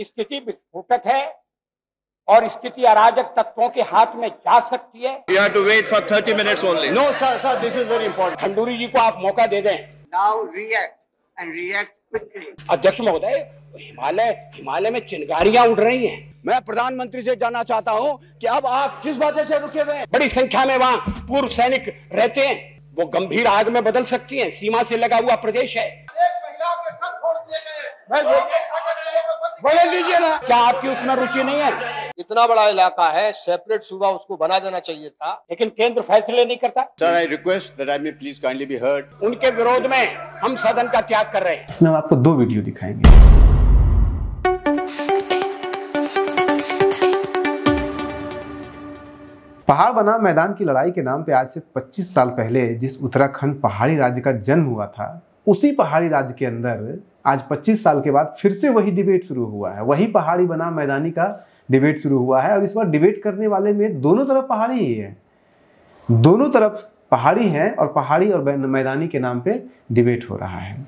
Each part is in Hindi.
स्थिति विस्फोटक है और स्थिति अराजक तत्वों के हाथ में जा सकती है। You have to wait for 30 minutes only. No, sir, this is very important. Khanduri जी को आप मौका दे दें। Now react and react quickly. अध्यक्ष महोदय, हिमालय में चिंगारियां उड़ रही हैं। मैं प्रधानमंत्री से जानना चाहता हूं कि अब आप किस वजह से रुके हुए हैं? बड़ी संख्या में वहाँ पूर्व सैनिक रहते हैं, वो गंभीर आग में बदल सकती हैं। सीमा से लगा हुआ प्रदेश है। बोले लीजिए ना, क्या आपकी उसमें रुचि नहीं है? इतना बड़ा इलाका है, सेपरेट सूबा उसको बना देना चाहिए था, लेकिन केंद्र फैसले नहीं करता। Sir, I request that I may please kindly be heard. उनके विरोध में हम सदन का त्याग कर रहे हैं। इसमें हम आपको दो वीडियो दिखाएंगे। पहाड़ बनाम मैदान की लड़ाई के नाम पे आज से 25 साल पहले जिस उत्तराखंड पहाड़ी राज्य का जन्म हुआ था, उसी पहाड़ी राज्य के अंदर आज 25 साल के बाद फिर से वही डिबेट शुरू हुआ है। वही पहाड़ी बनाम मैदानी का डिबेट शुरू हुआ है और इस बार डिबेट करने वाले में दोनों तरफ पहाड़ी ही है। दोनों तरफ पहाड़ी है और पहाड़ी और मैदानी के नाम पे डिबेट हो रहा है।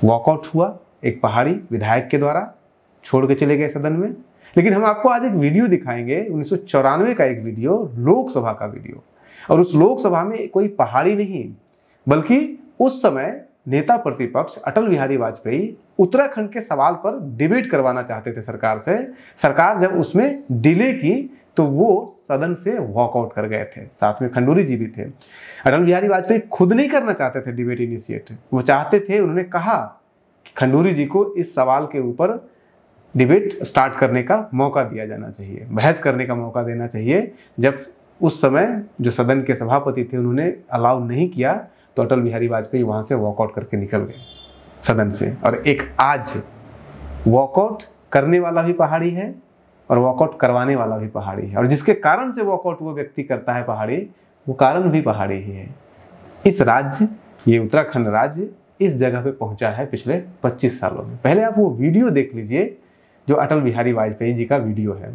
वॉकआउट हुआ एक पहाड़ी विधायक के द्वारा, छोड़ के चले गए सदन में। लेकिन हम आपको आज एक वीडियो दिखाएंगे, 1994 का एक वीडियो, लोकसभा का वीडियो। और उस लोकसभा में कोई पहाड़ी नहीं बल्कि उस समय नेता प्रतिपक्ष अटल बिहारी वाजपेयी उत्तराखंड के सवाल पर डिबेट करवाना चाहते थे सरकार से। सरकार जब उसमें डिले की तो वो सदन से वॉकआउट कर गए थे। साथ में खंडूरी जी भी थे। अटल बिहारी वाजपेयी खुद नहीं करना चाहते थे डिबेट इनिशिएट, वो चाहते थे, उन्होंने कहा कि खंडूरी जी को इस सवाल के ऊपर डिबेट स्टार्ट करने का मौका दिया जाना चाहिए, बहस करने का मौका देना चाहिए। जब उस समय जो सदन के सभापति थे उन्होंने अलाउ नहीं किया तो अटल बिहारी वाजपेयी वहां से वॉकआउट करके निकल गए सदन से। और एक आज वॉकआउट करने वाला भी पहाड़ी है और वॉकआउट करवाने वाला भी पहाड़ी है, और जिसके कारण से वॉकआउट वो व्यक्ति करता है पहाड़ी, वो कारण भी पहाड़ी ही है। इस राज्य, ये उत्तराखंड राज्य इस जगह पे पहुंचा है पिछले 25 सालों में। पहले आप वो वीडियो देख लीजिए जो अटल बिहारी वाजपेयी जी का वीडियो है।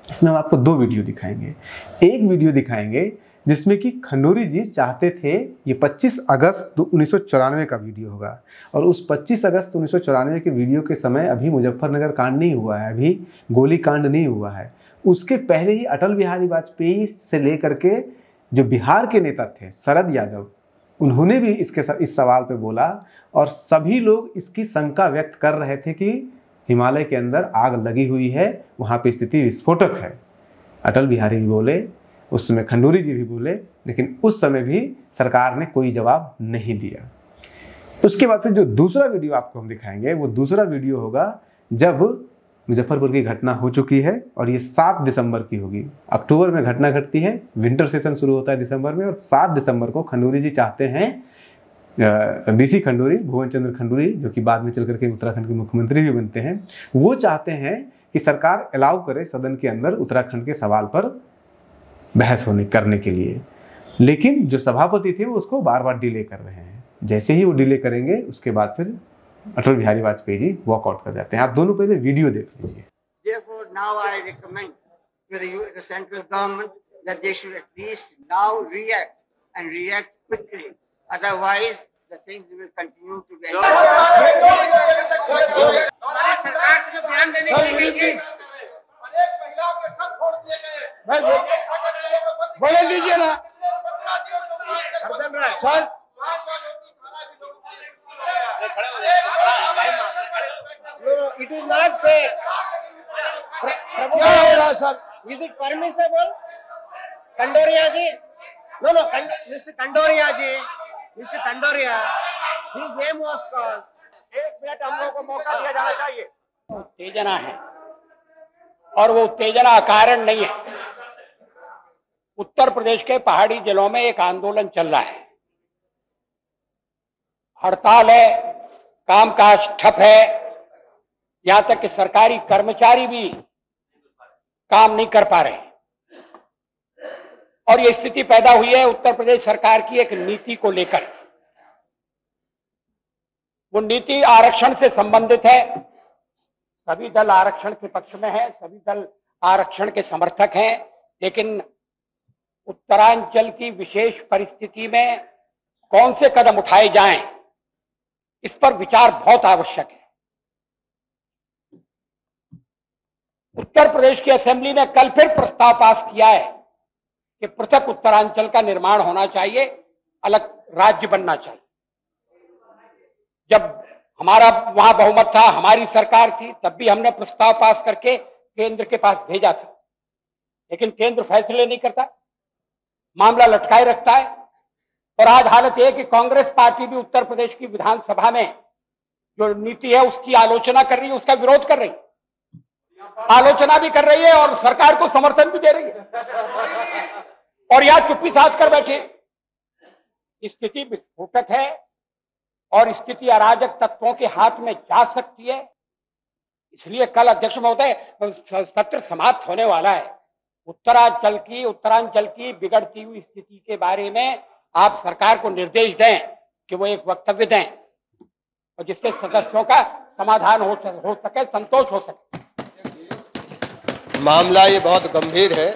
इसमें हम आपको दो वीडियो दिखाएंगे। एक वीडियो दिखाएंगे जिसमें कि खंडूरी जी चाहते थे, ये 25 अगस्त 1994 का वीडियो होगा, और उस 25 अगस्त 1994 के वीडियो के समय अभी मुजफ्फरनगर कांड नहीं हुआ है, अभी गोली कांड नहीं हुआ है। उसके पहले ही अटल बिहारी वाजपेयी से लेकर के जो बिहार के नेता थे शरद यादव, उन्होंने भी इस सवाल पे बोला और सभी लोग इसकी शंका व्यक्त कर रहे थे कि हिमालय के अंदर आग लगी हुई है, वहाँ पे स्थिति विस्फोटक है। अटल बिहारी भी बोले, उस समय खंडूरी जी भी बोले, लेकिन उस समय भी सरकार ने कोई जवाब नहीं दिया। उसके बाद फिर जो दूसरा वीडियो आपको हम दिखाएंगे, वो दूसरा वीडियो होगा जब मुजफ्फरपुर की घटना हो चुकी है और ये 7 दिसंबर की होगी। अक्टूबर में घटना घटती है, विंटर सेशन शुरू होता है दिसंबर में, और 7 दिसंबर को खंडूरी जी चाहते हैं, डीसी खंडूरी, भुवन चंद्र खंडूरी, जो कि बाद में चल करके उत्तराखंड के मुख्यमंत्री भी बनते हैं, वो चाहते हैं कि सरकार अलाउ करे सदन के अंदर उत्तराखंड के सवाल पर बहस करने के लिए। लेकिन जो सभापति थे वो उसको बार बार डिले कर रहे हैं। जैसे ही वो डिले करेंगे उसके बाद फिर अटल बिहारी वाजपेयी जी वॉकआउट कर जाते हैं। आप दोनों पहले वीडियो देख लीजिए। Therefore, now I recommend to the central government that they should at least now react and react quickly. Otherwise, the things will continue to be. बोले लीजिए ना sir. it is not fair. क्या हो रहा sir? Is it permissible? Kandoria ji, no, Mr. Kandoria ji, Mr. Kandoria, his name was called. एक मिनट हम लोगों को मौका दिया जाना चाहिए। उत्तेजना है और वो उत्तेजना अकारण नहीं है। उत्तर प्रदेश के पहाड़ी जिलों में एक आंदोलन चल रहा है, हड़ताल है, कामकाज ठप है, यहां तक कि सरकारी कर्मचारी भी काम नहीं कर पा रहे। और ये स्थिति पैदा हुई है उत्तर प्रदेश सरकार की एक नीति को लेकर। वो नीति आरक्षण से संबंधित है। सभी दल आरक्षण के पक्ष में है, सभी दल आरक्षण के समर्थक हैं, लेकिन उत्तरांचल की विशेष परिस्थिति में कौन से कदम उठाए जाएं, इस पर विचार बहुत आवश्यक है। उत्तर प्रदेश की असेंबली ने कल फिर प्रस्ताव पास किया है कि पृथक उत्तरांचल का निर्माण होना चाहिए, अलग राज्य बनना चाहिए। जब हमारा वहां बहुमत था, हमारी सरकार थी, तब भी हमने प्रस्ताव पास करके केंद्र के पास भेजा था, लेकिन केंद्र फैसले नहीं करता, मामला लटकाए रखता है। और आज हालत यह है कि कांग्रेस पार्टी भी उत्तर प्रदेश की विधानसभा में जो नीति है उसकी आलोचना कर रही है, उसका विरोध कर रही है, आलोचना भी कर रही है और सरकार को समर्थन भी दे रही है, और यहां चुप्पी साध कर बैठे। स्थिति विस्फोटक है और स्थिति अराजक तत्वों के हाथ में जा सकती है। इसलिए कल अध्यक्ष महोदय सत्र समाप्त होने वाला है। उत्तरांचल की बिगड़ती हुई स्थिति के बारे में आप सरकार को निर्देश दें कि वो एक वक्तव्य दें और जिससे सदस्यों का समाधान हो सके, संतोष हो सके। मामला ये बहुत गंभीर है।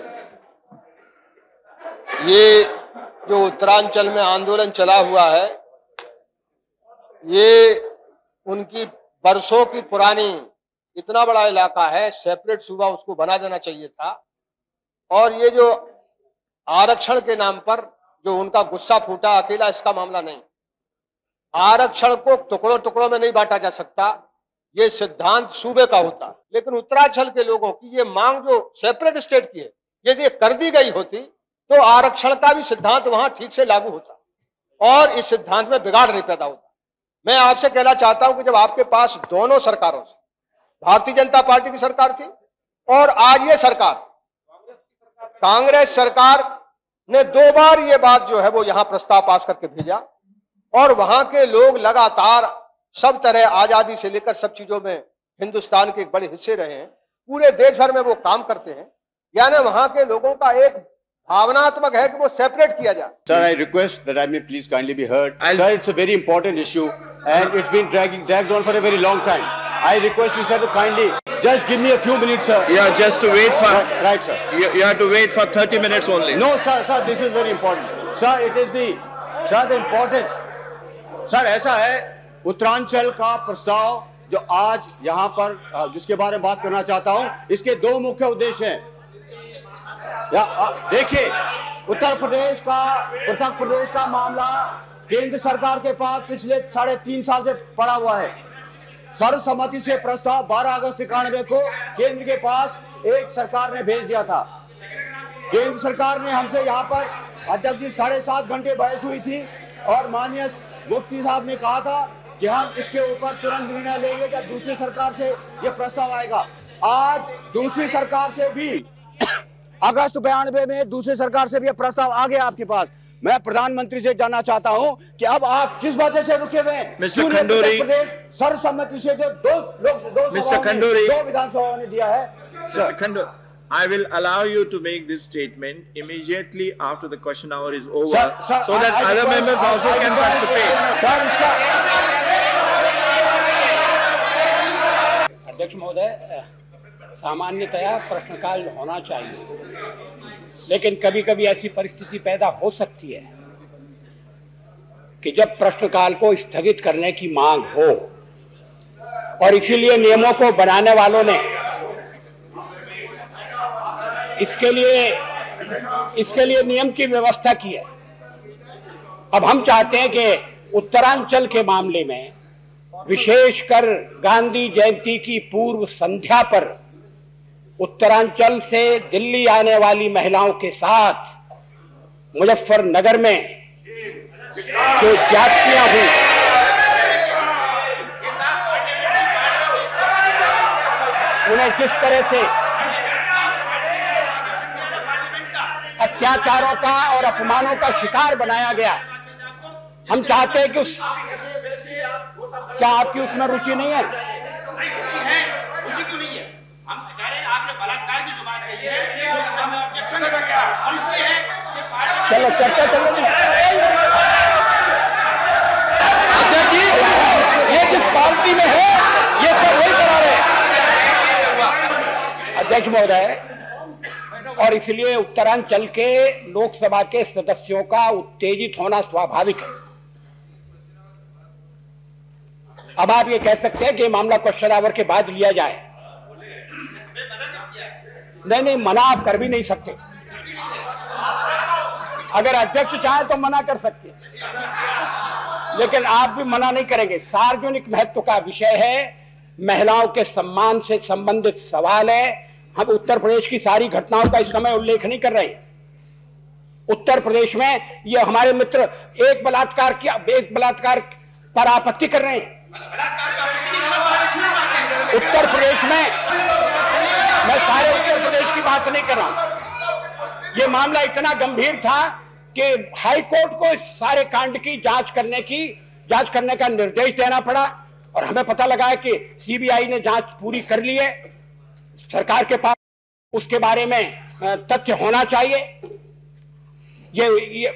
ये जो उत्तरांचल में आंदोलन चला हुआ है, ये उनकी बरसों की पुरानी, इतना बड़ा इलाका है, सेपरेट सूबा उसको बना देना चाहिए था। और ये जो आरक्षण के नाम पर जो उनका गुस्सा फूटा, अकेला इसका मामला नहीं। आरक्षण को टुकड़ों टुकड़ों में नहीं बांटा जा सकता, ये सिद्धांत सूबे का होता। लेकिन उत्तरांचल के लोगों की ये मांग जो सेपरेट स्टेट की है, यदि कर दी गई होती तो आरक्षण का भी सिद्धांत वहां ठीक से लागू होता और इस सिद्धांत में बिगाड़ नहीं पैदा होता। मैं आपसे कहना चाहता हूं कि जब आपके पास दोनों सरकारों से, भारतीय जनता पार्टी की सरकार थी और आज ये सरकार, कांग्रेस सरकार ने 2 बार ये बात जो है वो यहां प्रस्ताव पास करके भेजा और वहां के लोग लगातार सब तरह आजादी से लेकर सब चीजों में हिंदुस्तान के एक बड़े हिस्से रहे हैं, पूरे देश भर में वो काम करते हैं। यानी वहां के लोगों का एक भावनात्मक है कि वो सेपरेट किया जाए। Sir, I request that I may please kindly be heard. Sir, it's a very important issue and it's been dragged on for a very long time. I request you, sir, to kindly just give me a few minutes, sir. Yeah, just to wait for. Right, sir. You have to wait for 30 minutes only. No, sir, this is very important. Sir, it is the importance. Sir, ऐसा है, उत्तरांचल का प्रस्ताव जो आज यहाँ पर जिसके बारे में बात करना चाहता हूँ, इसके 2 मुख्य उद्देश्य हैं। देखिए, उत्तर प्रदेश का पृथक प्रदेश का मामला केंद्र सरकार के पास पिछले 3.5 साल से पड़ा हुआ है। सर्वसम्मति से प्रस्ताव 12 अगस्त 91 को केंद्र के पास एक सरकार ने भेज दिया था। केंद्र सरकार ने हमसे यहाँ पर अध्यक्ष जी 7.5 घंटे बहस हुई थी और माननीय मुफ्ती साहब ने कहा था कि हम इसके ऊपर तुरंत निर्णय लेंगे जब दूसरी सरकार से ये प्रस्ताव आएगा। आज दूसरी सरकार से भी अगस्त 92 में दूसरी सरकार से भी ये प्रस्ताव आ गया आपके पास। मैं प्रधानमंत्री से जानना चाहता हूं कि अब आप किस वजह से रुके हुए हैं? मिस्टर खंडूरी, सर्वसम्मति से जो दो विधानसभाओं ने दिया है। Mr. Khanduri, I will allow you to make this statement immediately after the question hour is over, so that other members also can participate. अध्यक्ष महोदय, सामान्यतया प्रश्नकाल होना चाहिए, लेकिन कभी कभी ऐसी परिस्थिति पैदा हो सकती है कि जब प्रश्नकाल को स्थगित करने की मांग हो, और इसीलिए नियमों को बनाने वालों ने इसके लिए नियम की व्यवस्था की है। अब हम चाहते हैं कि उत्तरांचल के मामले में, विशेषकर गांधी जयंती की पूर्व संध्या पर उत्तरांचल से दिल्ली आने वाली महिलाओं के साथ मुजफ्फरनगर में जो जातियां हुई, उन्हें किस तरह से अत्याचारों का और अपमानों का शिकार बनाया गया, हम चाहते हैं कि क्या आपकी उसमें रुचि नहीं है? रुचि क्यों नहीं है? हम कह रहे हैं आपने बलात्कार की जो बात कही है, हमें ऑब्जेक्शन लगा क्या? हम इसलिए है कि चलो चर्चा चलो। अध्यक्ष जी, ये जिस पार्टी में है ये सब वही करा रहे हैं। अध्यक्ष महोदय, और इसलिए उत्तरांचल के लोकसभा के सदस्यों का उत्तेजित होना स्वाभाविक है। अब आप ये कह सकते हैं कि मामला क्वेश्चन आवर के बाद लिया जाए, नहीं, मना आप कर भी नहीं सकते। अगर अध्यक्ष चाहे तो मना कर सकते हैं, लेकिन आप भी मना नहीं करेंगे। सार्वजनिक महत्व का विषय है, महिलाओं के सम्मान से संबंधित सवाल है। हम उत्तर प्रदेश की सारी घटनाओं का इस समय उल्लेख नहीं कर रहे हैं। उत्तर प्रदेश में ये हमारे मित्र एक बलात्कार पर आपत्ति कर रहे हैं। उत्तर प्रदेश में, मैं सारे उत्तर प्रदेश की बात नहीं कर रहा हूं। ये मामला इतना गंभीर था कि हाई कोर्ट को इस सारे कांड की जांच करने का निर्देश देना पड़ा, और हमें पता लगा है कि सीबीआई ने जांच पूरी कर ली है। सरकार के पास उसके बारे में तथ्य होना चाहिए। ये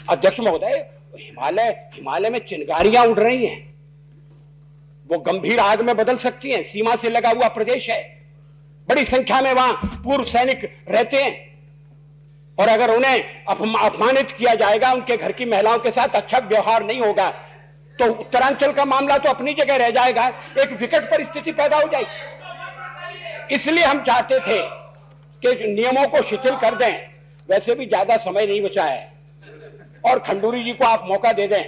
अध्यक्ष महोदय, हिमालय में चिंगारियां उड़ रही हैं, वो गंभीर आग में बदल सकती हैं। सीमा से लगा हुआ प्रदेश है, बड़ी संख्या में वहां पूर्व सैनिक रहते हैं, और अगर उन्हें अपमानित किया जाएगा, उनके घर की महिलाओं के साथ अच्छा व्यवहार नहीं होगा, तो उत्तरांचल का मामला तो अपनी जगह रह जाएगा, एक विकट परिस्थिति पैदा हो जाएगी। इसलिए हम चाहते थे कि नियमों को शिथिल कर दें। वैसे भी ज्यादा समय नहीं बचा है, और खंडूरी जी को आप मौका दे दें।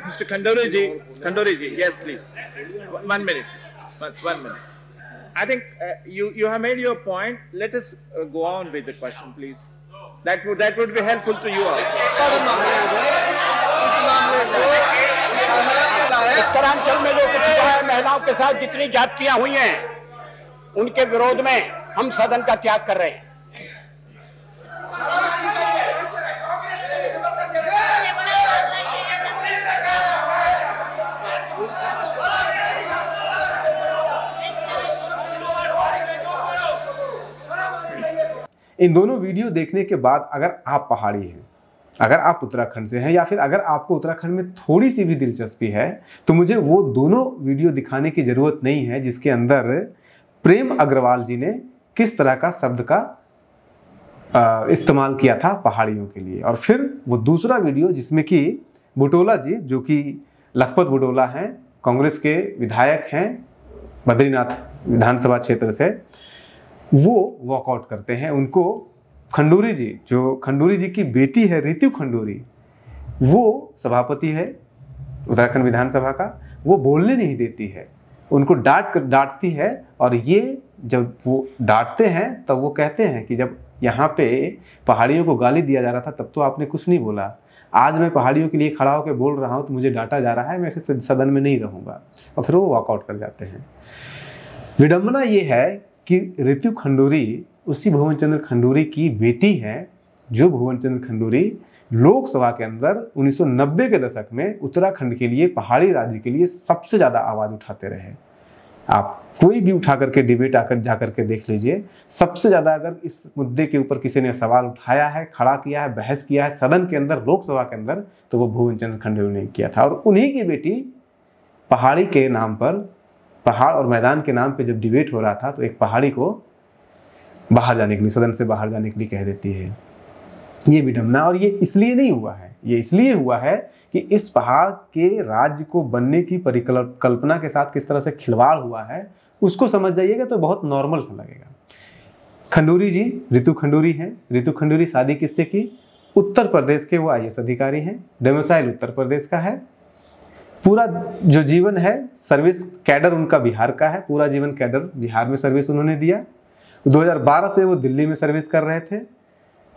Mr. Khanduri ji, yes, please. 1 minute. I think you have made your point. Let us go on with the question, please. That would be helpful to you also. Uttaranchal में जो कुछ हुआ है, महिलाओं के साथ जितनी जातियां हुई हैं, उनके विरोध में हम सदन का त्याग कर रहे हैं। इन दोनों वीडियो देखने के बाद अगर आप पहाड़ी हैं, अगर आप उत्तराखंड से हैं, या फिर अगर आपको उत्तराखंड में थोड़ी सी भी दिलचस्पी है, तो मुझे वो दोनों वीडियो दिखाने की ज़रूरत नहीं है जिसके अंदर प्रेम अग्रवाल जी ने किस तरह का शब्द का इस्तेमाल किया था पहाड़ियों के लिए, और फिर वो दूसरा वीडियो जिसमें कि बुटोला जी, जो कि लखपत बुटोला हैं, कांग्रेस के विधायक हैं बद्रीनाथ विधानसभा क्षेत्र से, वो वॉकआउट करते हैं। उनको खंडूरी जी, जो खंडूरी जी की बेटी है रितु खंडूरी, वो सभापति है उत्तराखंड विधानसभा का, वो बोलने नहीं देती है, उनको डांटती है। और ये जब वो डांटते हैं तब वो कहते हैं कि जब यहाँ पे पहाड़ियों को गाली दिया जा रहा था तब तो आपने कुछ नहीं बोला, आज मैं पहाड़ियों के लिए खड़ा होकर बोल रहा हूँ तो मुझे डांटा जा रहा है, मैं ऐसे सदन में नहीं रहूँगा। और फिर वो वॉकआउट कर जाते हैं। विडंबना ये है कि रितु खंडूरी उसी भुवन चंद्र खंडूरी की बेटी है, जो भुवन चंद्र खंडूरी लोकसभा के अंदर 1990 के दशक में उत्तराखंड के लिए, पहाड़ी राज्य के लिए सबसे ज़्यादा आवाज़ उठाते रहे। आप कोई भी उठा करके डिबेट जा करके देख लीजिए, सबसे ज़्यादा अगर इस मुद्दे के ऊपर किसी ने सवाल उठाया है, खड़ा किया है, बहस किया है सदन के अंदर, लोकसभा के अंदर, तो वो भुवन चंद्र खंडूरी ने किया था। और उन्हीं की बेटी पहाड़ी के नाम पर, पहाड़ और मैदान के नाम पे जब डिबेट हो रहा था, तो एक पहाड़ी को बाहर जाने के लिए, सदन से बाहर जाने के लिए कह देती है। ये विडंबना, और ये इसलिए नहीं हुआ है, ये इसलिए हुआ है कि इस पहाड़ के राज्य को बनने की परिकल्पना के साथ किस तरह से खिलवाड़ हुआ है, उसको समझ जाइएगा तो बहुत नॉर्मल सा लगेगा। खंडूरी जी रितु खंडूरी हैं। रितु खंडूरी शादी किससे की? उत्तर प्रदेश के वो IAS अधिकारी हैं, डोमिसाइल उत्तर प्रदेश का है, पूरा जो जीवन है सर्विस कैडर उनका बिहार का है, पूरा जीवन कैडर बिहार में सर्विस उन्होंने दिया। 2012 से वो दिल्ली में सर्विस कर रहे थे,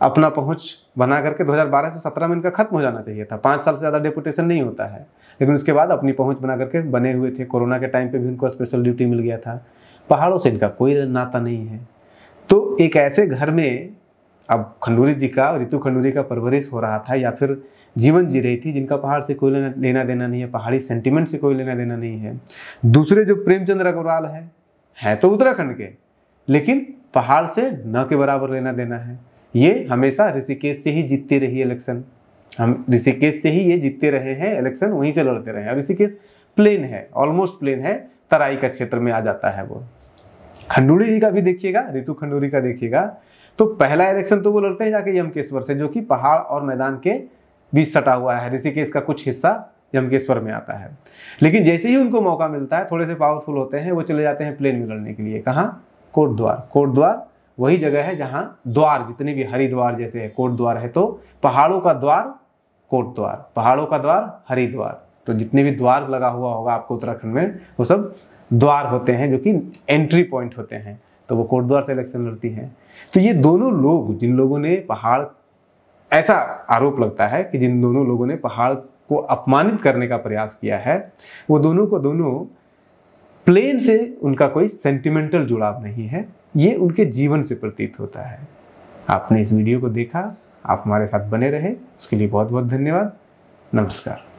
अपना पहुंच बना करके 2012 से 17 में इनका खत्म हो जाना चाहिए था, 5 साल से ज़्यादा डेपुटेशन नहीं होता है, लेकिन उसके बाद अपनी पहुंच बना करके बने हुए थे। कोरोना के टाइम पे भी उनको स्पेशल ड्यूटी मिल गया था। पहाड़ों से इनका कोई नाता नहीं है। तो एक ऐसे घर में अब खंडूरी जी का, रितु खंडूरी का परवरिश हो रहा था, या फिर जीवन जी रही थी, जिनका पहाड़ से कोई लेना देना नहीं है, पहाड़ी सेंटिमेंट से कोई लेना देना नहीं है। दूसरे जो प्रेमचंद्र अग्रवाल है तो उत्तराखंड के, लेकिन पहाड़ से न के बराबर लेना देना है। ये हमेशा ऋषिकेश से ही जीतते रही इलेक्शन, हम ऋषिकेश से ही ये जीतते रहे हैं इलेक्शन, वहीं से लड़ते रहे हैं। और ऋषिकेश प्लेन है, ऑलमोस्ट प्लेन है, तराई का क्षेत्र में आ जाता है वो। खंडूरी जी का भी देखिएगा, रितु खंडूरी का देखिएगा, तो पहला इलेक्शन तो वो लड़ते हैं जाके यमकेश्वर से, जो कि पहाड़ और मैदान के बीच सटा हुआ है। ऋषिकेश का कुछ हिस्सा यमकेश्वर में आता है। लेकिन जैसे ही उनको मौका मिलता है, थोड़े से पावरफुल होते हैं, वो चले जाते हैं प्लेन में लड़ने के लिए। कहाँ? कोटद्वार। कोटद्वार वही जगह है जहाँ द्वार, जितने भी हरिद्वार जैसे है, कोटद्वार है तो पहाड़ों का द्वार कोटद्वार, पहाड़ों का द्वार हरिद्वार। तो जितने भी द्वार लगा हुआ होगा आपको उत्तराखंड में, वो सब द्वार होते हैं जो कि एंट्री पॉइंट होते हैं। तो वो कोटद्वार से इलेक्शन लड़ती हैं। तो ये दोनों लोग, जिन लोगों ने पहाड़, ऐसा आरोप लगता है कि जिन दोनों लोगों ने पहाड़ को अपमानित करने का प्रयास किया है, वो दोनों को दोनों प्लेन से उनका कोई सेंटिमेंटल जुड़ाव नहीं है, ये उनके जीवन से प्रतीत होता है। आपने इस वीडियो को देखा, आप हमारे साथ बने रहे, उसके लिए बहुत बहुत धन्यवाद। नमस्कार।